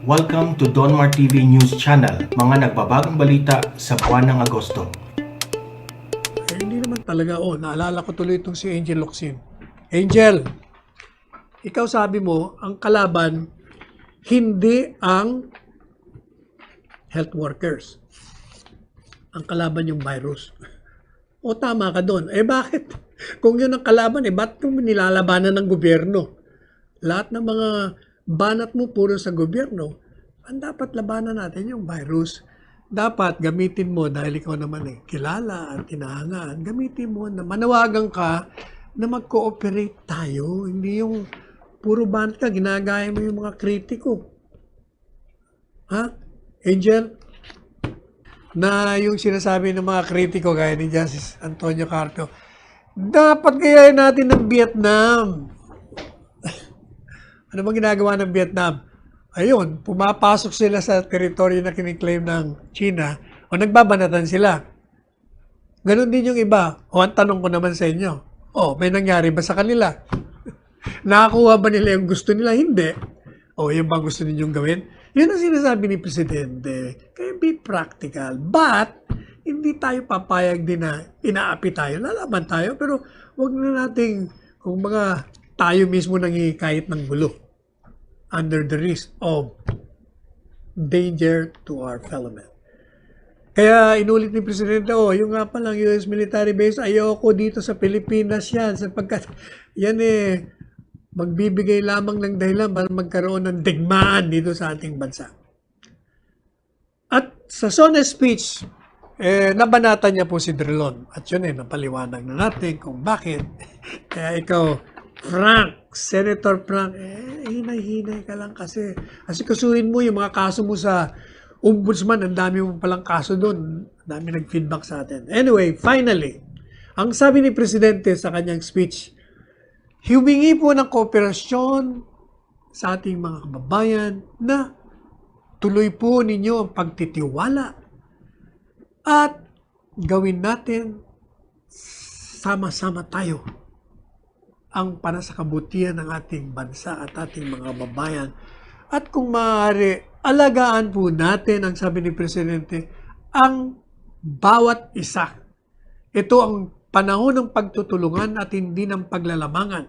Welcome to Donmar TV News Channel, mga nagbabagong balita sa buwan ng Agosto. Hindi naman talaga, naalala ko tuloy itong si Angel Locsin. Angel, ikaw sabi mo, ang kalaban, hindi ang health workers. Ang kalaban yung virus. Tama ka doon. Bakit? Kung yun ang kalaban, ba't kung nilalabanan ng gobyerno? Lahat ng mga banat mo puro sa gobyerno, ang dapat labanan natin yung virus. Dapat gamitin mo, dahil ikaw naman kilala at tinahangaan, gamitin mo na manawagan ka na mag-cooperate tayo. Hindi yung puro banat ka, ginagaya mo yung mga kritiko. Ha? Angel? Na yung sinasabi ng mga kritiko, gaya ni Justice Antonio Carpio, dapat gayahin natin ng Vietnam. Ano bang ginagawa ng Vietnam? Ayun, pumapasok sila sa teritoryo na kiniklaim ng China o nagbabanatan sila. Ganon din yung iba. Ang tanong ko naman sa inyo, may nangyari ba sa kanila? Nakakuha ba nila yung gusto nila? Hindi. Yung bang gusto ninyong gawin? Yun ang sinasabi ni Presidente. Kaya be practical. But, hindi tayo papayag din na inaapi tayo. Lalaban tayo, pero wag na nating, kung mga tayo mismo nangihikayat ng gulo under the risk of danger to our fellow men. Kaya inulit ni Presidente, yung nga palang US military base, ayoko dito sa Pilipinas yan, sapagkat yan magbibigay lamang ng dahilan para magkaroon ng digmaan dito sa ating bansa. At sa SONA speech, nabanatan niya po si Drilon. At yun napaliwanag na natin kung bakit. Kaya ikaw, Frank, Senator Frank, hinay-hinay ka lang kasi. Kasuhin mo yung mga kaso mo sa ombudsman, ang dami mo palang kaso doon. Ang dami nag-feedback sa atin. Anyway, finally, ang sabi ni Presidente sa kanyang speech, humingi po ng kooperasyon sa ating mga kababayan na tuloy po ninyo ang pagtitiwala at gawin natin sama-sama tayo ang para sa kabutihan ng ating bansa at ating mga kababayan. At kung maaari, alagaan po natin, ang sabi ni Presidente, ang bawat isa. Ito ang panahon ng pagtutulungan at hindi ng paglalamangan.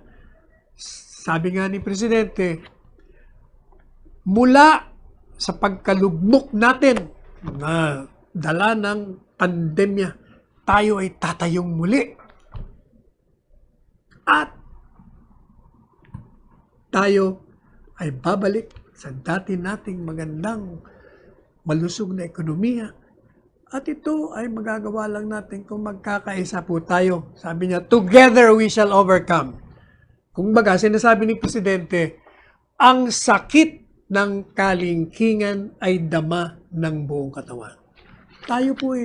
Sabi nga ni Presidente, mula sa pagkalugmok natin na dala ng pandemya, tayo ay tatayong muli. At tayo ay babalik sa dati nating magandang malusog na ekonomiya. At ito ay magagawa lang natin kung magkakaisa po tayo. Sabi niya, together we shall overcome. Kung baga, sinasabi ni Presidente, ang sakit ng kalingkingan ay dama ng buong katawan. Tayo po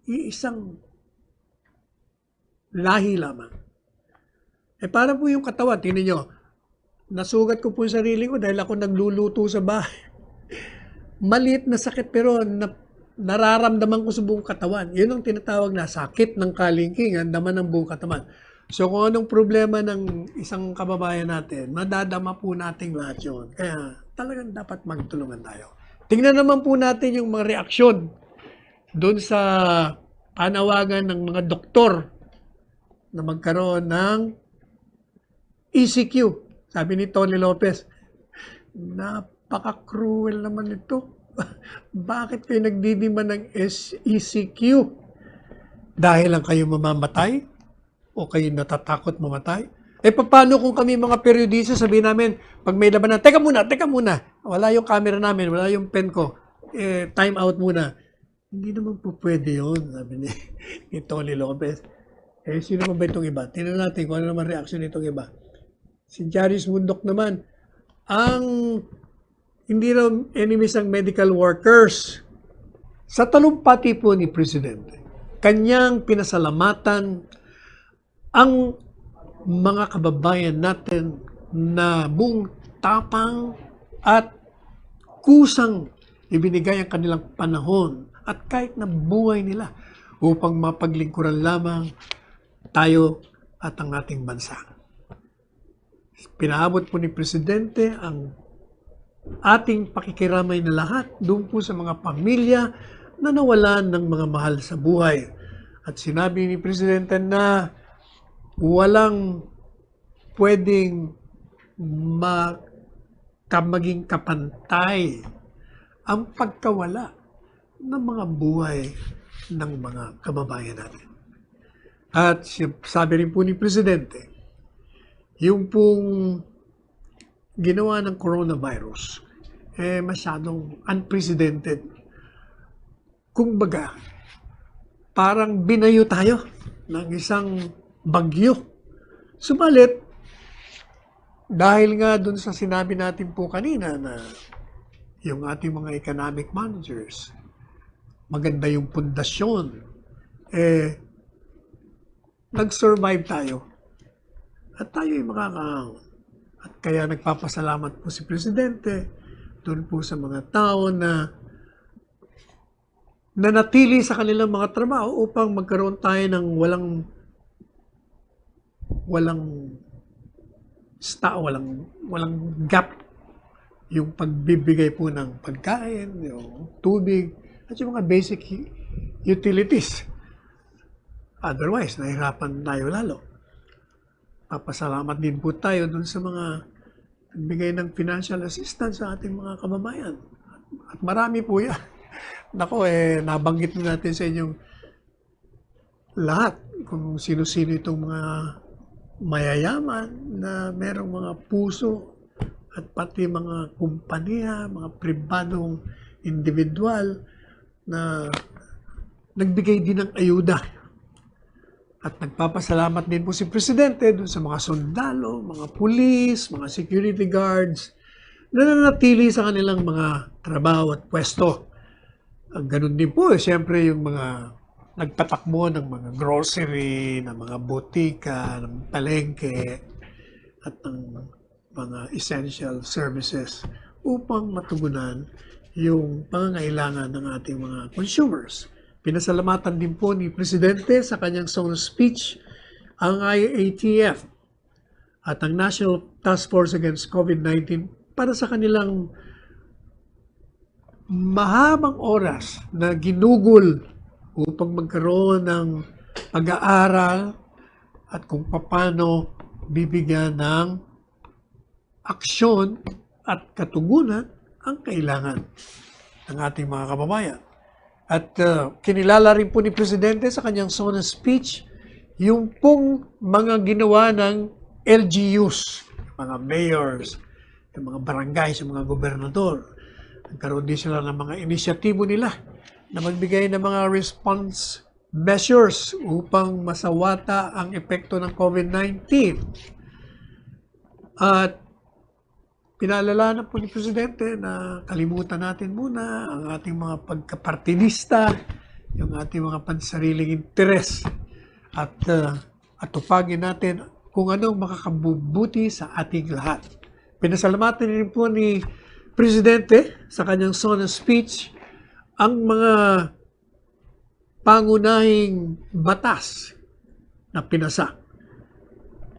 iisang lahi lamang. Para po yung katawan, tingnan nyo, nasugat ko po yung sarili ko dahil ako nagluluto sa bahay. Maliit na sakit pero nararamdaman ko sa buong katawan. Yun ang tinatawag na sakit ng kalingkingan, dama ng buong katawan. So kung anong problema ng isang kababayan natin, madadama po natin lahat yun. Kaya talagang dapat magtulungan tayo. Tingnan naman po natin yung mga reaksyon doon sa panawagan ng mga doktor na magkaroon ng ECQ. Sabi ni Tony Lopez, napaka-cruel naman ito. Bakit kayo nagdidima ng ECQ? Dahil lang kayo mamamatay? O kayo natatakot mamatay? Paano kung kami mga periodista, sabihin namin, pag may labanan, teka muna. Wala yung camera namin, wala yung pen ko. Time out muna. Hindi naman po pwede yun, sabi ni Tony Lopez. Sino ba itong iba? Tingnan natin kung ano naman reaction nitong iba. Si Jaris Mundok naman, hindi raw enemies ang medical workers. Sa talumpati po ni Presidente, kanyang pinasalamatan ang mga kababayan natin na buong tapang at kusang ibinigay ang kanilang panahon at kahit na buhay nila upang mapaglingkuran lamang tayo at ang ating bansa. Pinaabot po ni Presidente ang ating pakikiramay na lahat doon po sa mga pamilya na nawalan ng mga mahal sa buhay. At sinabi ni Presidente na walang pwedeng maging kapantay ang pagkawala ng mga buhay ng mga kababayan natin. At sabi rin po ni Presidente, yung pong ginawa ng coronavirus, masyadong unprecedented. Kumbaga, parang binayo tayo ng isang bagyo. Subalit, dahil nga dun sa sinabi natin po kanina na yung ating mga economic managers, maganda yung pundasyon, nag-survive tayo. At tayo ay makakaahon. At kaya nagpapasalamat po si Presidente doon po sa mga tao na nanatili sa kanilang mga trabaho upang magkaroon tayo ng walang gap yung pagbibigay po ng pagkain, yung tubig, at yung mga basic utilities. Otherwise, nahirapan tayo lalo. Papasalamat din po tayo dun sa mga nagbigay ng financial assistance sa ating mga kababayan. At marami po yan. Nako, nabanggit na natin sa inyong lahat kung sino-sino itong mga mayayaman na merong mga puso at pati mga kumpanya, mga pribadong individual na nagbigay din ng ayuda. At nagpapasalamat din po si Presidente dun sa mga sundalo, mga pulis, mga security guards na nanatili sa kanilang mga trabaho at pwesto. Ang ganun din po, siyempre yung mga nagpatakbo ng mga grocery, ng mga butika, ng palengke, at ng mga essential services upang matugunan yung pangangailangan ng ating mga consumers. Pinasalamatan din po ni Presidente sa kanyang song speech ang IATF at ang National Task Force Against COVID-19 para sa kanilang mahabang oras na ginugol upang magkaroon ng pag-aaral at kung paano bibigyan ng aksyon at katugunan ang kailangan ng ating mga kababayan. At kinilala rin po ni Presidente sa kanyang song speech yung pong mga ginawa ng LGUs, mga mayors, yung mga barangays, yung mga gobernador. Nagkaroon din sila ng mga inisyatibo nila na magbigay ng mga response measures upang masawata ang epekto ng COVID-19. At pinaalala po ni Presidente na kalimutan natin muna ang ating mga pagkapartidista, yung ating mga pansariling interes at atupagin natin kung anong makakabubuti sa ating lahat. Pinasalamatan rin po ni Presidente sa kanyang song speech ang mga pangunahing batas na pinasa.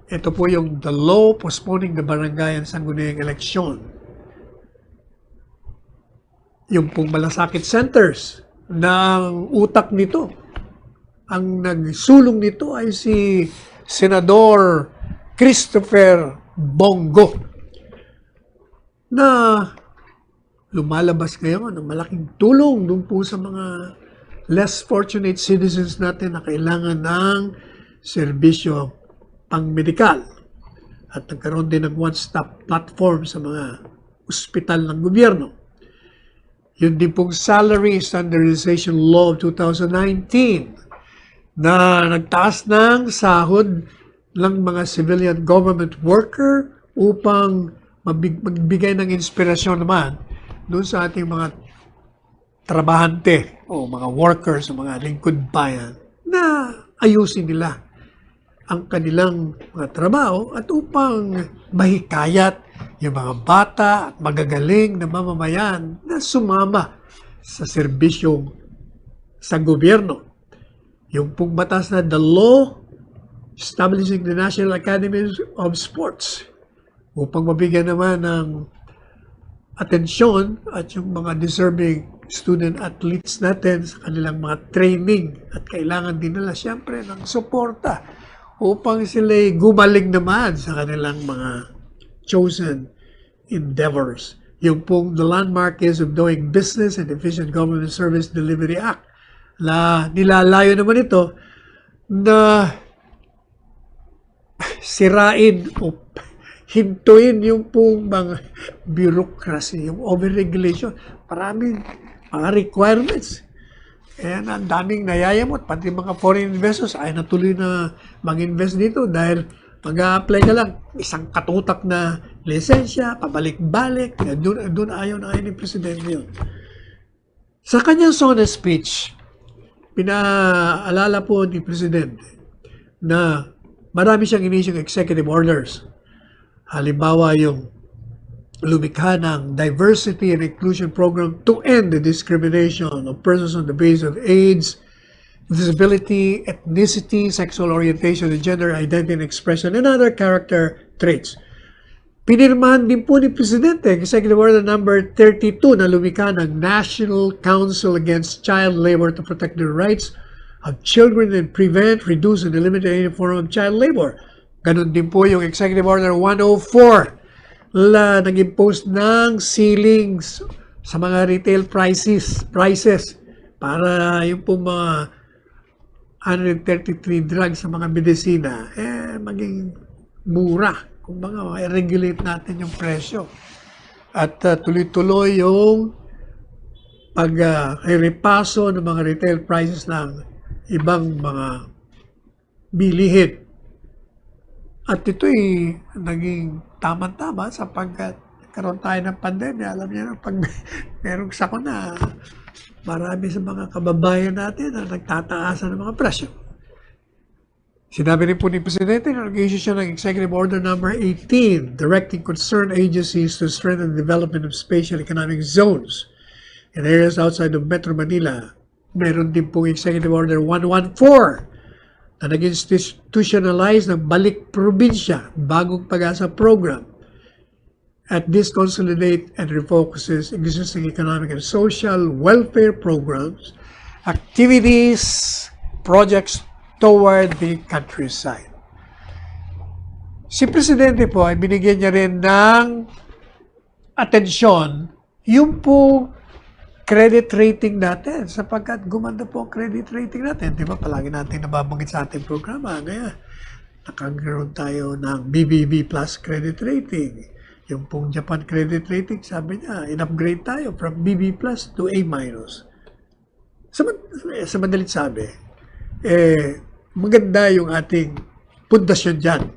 Ito po yung the law postponing the barangay and sangguniang election. Yung pong malasakit centers ng utak nito. Ang nagsulong nito ay si Senador Christopher Bongo na lumalabas ngayon ng malaking tulong dun po sa mga less fortunate citizens natin na kailangan ng serbisyo pang-medikal. At nagkaroon din ng one-stop platform sa mga ospital ng gobyerno. Yun din pong Salary Standardization Law of 2019 na nagtaas ng sahod ng mga civilian government worker upang magbigay ng inspirasyon naman doon sa ating mga trabahante o mga workers o mga lingkod bayan na ayusin nila ang kanilang mga trabaho at upang mahikayat yung mga bata at magagaling na mamamayan na sumama sa serbisyong sa gobyerno. Yung pong batas na the law establishing the National Academy of Sports upang mabigyan naman ng atensyon at yung mga deserving student athletes natin sa kanilang mga training at kailangan din nila siyempre ng suporta upang sila'y gumaling naman sa kanilang mga chosen endeavors. Yung pong the landmark is of Doing Business and Efficient Government Service Delivery Act. Nilalayo naman ito na sirain o hintuin yung pong mga bureaucracy, yung overregulation. Maraming mga requirements. Kaya ang daming nayayamot, pati mga foreign investors ay natuloy na mag-invest dito dahil mag-a-apply ka lang, isang katutak na lisensya, pabalik-balik, doon ayaw na ayaw ni Presidente yun. Sa kanyang SONA speech, pinaalala po ni Presidente na marami siyang inisyong executive orders. Halimbawa yung lumikha ng Diversity and Inclusion Program to end the discrimination of persons on the basis of age, disability, ethnicity, sexual orientation, and gender identity and expression, and other character traits. Pinirmahan din po ni Presidente Executive Order number 32 na lumikha ng National Council Against Child Labor to protect the rights of children and prevent, reduce, and eliminate any form of child labor. Ganon din po yung Executive Order 104 na nag-impose ng ceilings sa mga retail prices para yung po mga 133 drugs sa mga medisina maging mura. Kung mga i-regulate natin yung presyo. At tuloy-tuloy yung pag-repaso ng mga retail prices ng ibang mga bilihin. At ito'y naging tama-tama sapagkat karoon tayo ng pandemya. Alam niyo, pag merong sakuna, marami sa mga kababayan natin na nagtataasan ng mga presyo. Sinabi rin po ni Presidente na nag-issue siya ng Executive Order number 18 directing concerned agencies to strengthen the development of spatial economic zones in areas outside of Metro Manila. Meron din pong Executive Order 114 na nag-institutionalize ng Balik Probinsya, Bagong Pag-asa Program. At this consolidate and refocuses existing economic and social welfare programs, activities, projects toward the countryside. Si Presidente po ay binigyan niya rin ng atensyon yung po credit rating natin sapagkat gumanda po ang credit rating natin. Di ba? Palagi natin nababanggit sa ating programa. Kaya nakagkaroon tayo ng BBB plus credit rating. Yung pong Japan credit rating, sabi niya, in-upgrade tayo from BB plus to A minus. Sa madalit sabi, maganda yung ating pundasyon dyan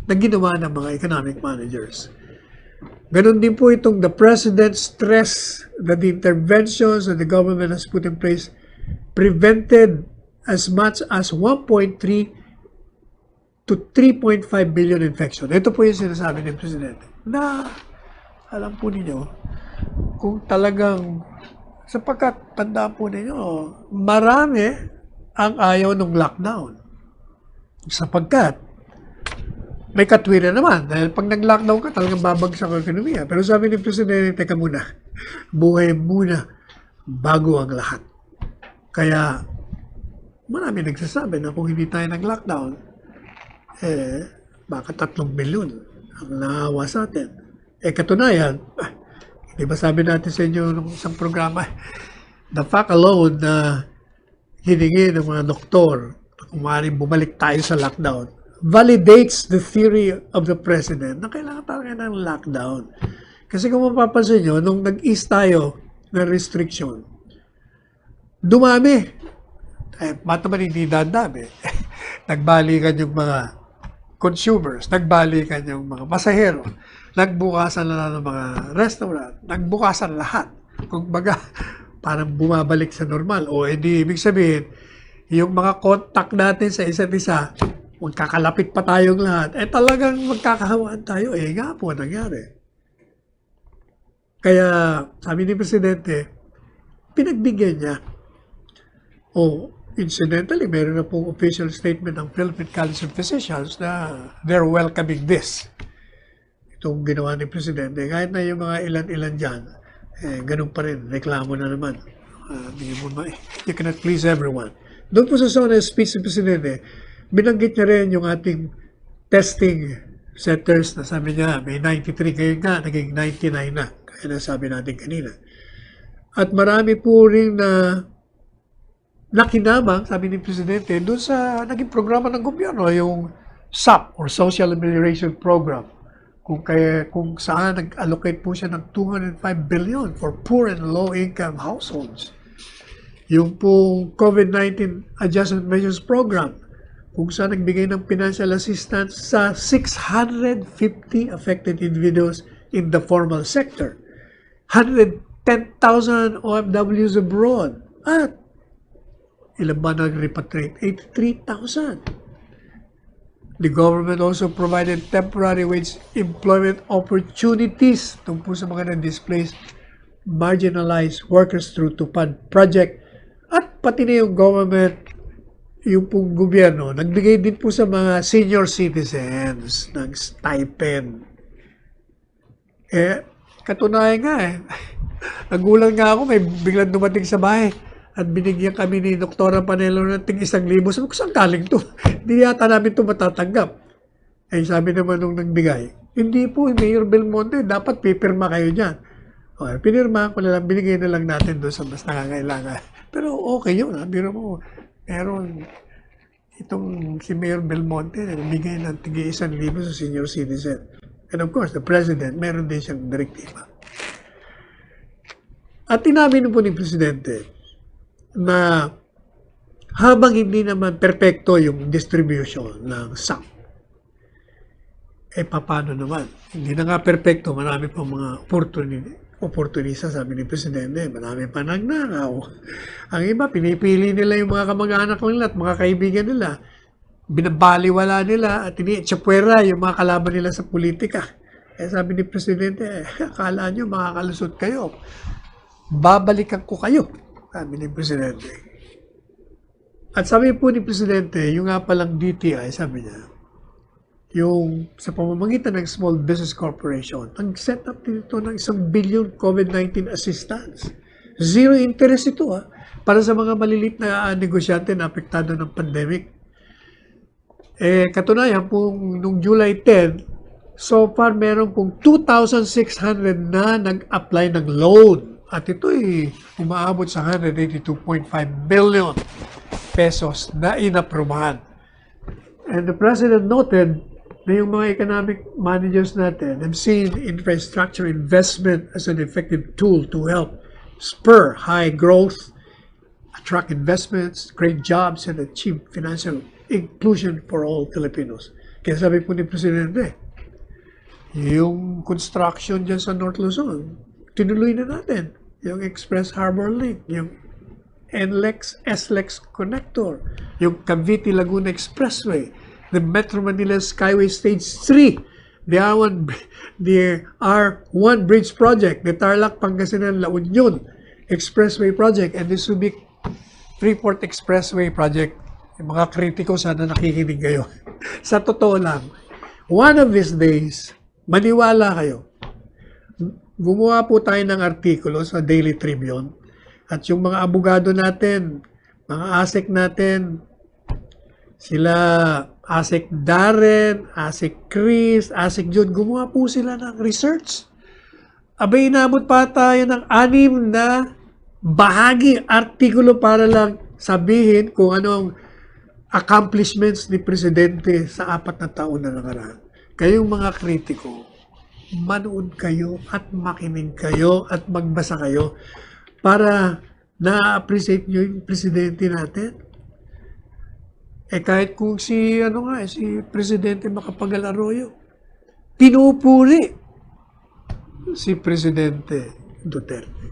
na ginawa ng mga economic managers. Ganon din po itong the President stressed that the interventions that the government has put in place prevented as much as 1.3 to 3.5 billion infection. Ito po yung sinasabi ng Presidente na alam po ninyo kung talagang sapagkat tandaan po ninyo marami ang ayaw ng lockdown sapagkat may katwiran naman dahil pag nag-lockdown ka talagang babagsak ang ekonomiya. Pero sabi ni Presidente, teka muna, buhay muna bago ang lahat. Kaya marami nagsasabi na kung hindi tayo nag-lockdown, baka 3 milyon ang naawa sa atin. Katunayan, di ba sabi natin sa inyo nung isang programa, the fact alone na hiningi ng mga doktor kung maaaring bumalik tayo sa lockdown validates the theory of the President na kailangan talaga ng lockdown. Kasi kung mapapansin nyo, nung nag-ease tayo ng restriction, dumami. Mataman hindi dadami. Nagbalikan yung mga consumers, nagbalikan yung mga pasahero, nagbukasan na ng mga restaurant, nagbukasan lahat. Kung baga, parang bumabalik sa normal. O hindi, ibig sabihin, yung mga contact natin sa isa't isa, magkakalapit pa tayong lahat, talagang magkakahawaan tayo. Nga po, nangyari. Kaya, sabi ni Presidente, pinagbigyan niya. Incidentally, meron na pong official statement ng Philippine College of Physicians na they're welcoming this. itong ginawa ni Presidente, kahit na yung mga ilan-ilan dyan, ganun pa rin, reklamo na naman. You cannot please everyone. Doon po sa zona speech ni Presidente, binanggit niya rin yung ating testing centers na sabi niya, may 93 ngayon nga, naging 99 na. Kaya na sabi natin kanina. At marami po rin na nakinabang, sabi ni Presidente, doon sa naging programa ng gobyerno, yung SAP or Social Amelioration Program, kung saan nag-allocate po siya ng 205 billion for poor and low-income households. Yung pong COVID-19 Adjustment Measures Program, kung saan nagbigay ng financial assistance sa 650 affected individuals in the formal sector, 110,000 OFWs abroad, at ilan ba nag-repatriate? 83,000. The government also provided temporary wage employment opportunities tungkol sa mga na-displaced marginalized workers through TUPAD project. At pati na yung government, yung pong gobyerno, nagbigay din po sa mga senior citizens ng stipend. Katunayan nga nagulang nga ako, may biglang dumating sa bahay at binigyan kami ni Dr. Panelo ng tig 1,000. Sabi ko, saan galing to? Hindi yata namin to matatanggap. Sabi naman nung nagbigay, hindi po, Mayor Belmonte, dapat pipirma kayo dyan. Pinirma ko na lang, binigay na lang natin doon sa mas nangangailangan. Pero okay yun, biro mo, meron itong si Mayor Belmonte, nagbigay ng tig 1,000 sa senior citizen. And of course, the President, meron din siyang direktiba. At inamin po ni Presidente na habang hindi naman perpekto yung distribution ng SAP, paano naman? Hindi na nga perpekto, marami pa mga opportunista, sabi ni Presidente, marami pa nagnakaw. Ang iba, pinipili nila yung mga kamag-anak nila at mga kaibigan nila, binabaliwala nila at iniitsapwera yung mga kalaban nila sa politika. Sabi ni Presidente, akala nyo makakalusot kayo. Babalikan ko kayo, sabi ni Presidente. At sabi po ni Presidente, yung nga palang DTI, sabi niya, yung sa pamamagitan ng Small Business Corporation, nag-set up dito ng 1 billion COVID-19 assistance. Zero interest ito para sa mga malilit na negosyante na apektado ng pandemic. Katunayan, nung July 10, so far meron pong 2,600 na nag-apply ng loan. At ito'y umaabot sa 182.5 billion pesos na inaprubahan. And the President noted na yung mga economic managers natin have seen infrastructure investment as an effective tool to help spur high growth, attract investments, create jobs, and achieve financial inclusion for all Filipinos. Kaya sabi po ni Presidente, yung construction dyan sa North Luzon, tinuloy na natin. Yung Express Harbor Link, yung NLEX, SLEX Connector, yung Cavite-Laguna Expressway, the Metro Manila Skyway Stage 3, the R1 Bridge Project, the Tarlac Pangasinan La Union Expressway Project, and the Subic Freeport Expressway Project. Yung mga kritiko, sana nakikinig kayo. Sa totoo lang, one of these days, maniwala kayo, gumawa po tayo ng artikulo sa Daily Tribune at yung mga abogado natin, mga ASEC natin, sila ASEC Darren, ASEC Chris, ASEC John, gumawa po sila ng research. Abay, inabot pa tayo ng 6 na bahagi artikulo para lang sabihin kung anong accomplishments ni Presidente sa 4 na taon na nakaraan. Kayong mga kritiko, manood kayo at makinig kayo at magbasa kayo para na-appreciate nyo yung Presidente natin. Kahit kung si Presidente Macapagal Arroyo, pinupuri si Presidente Duterte.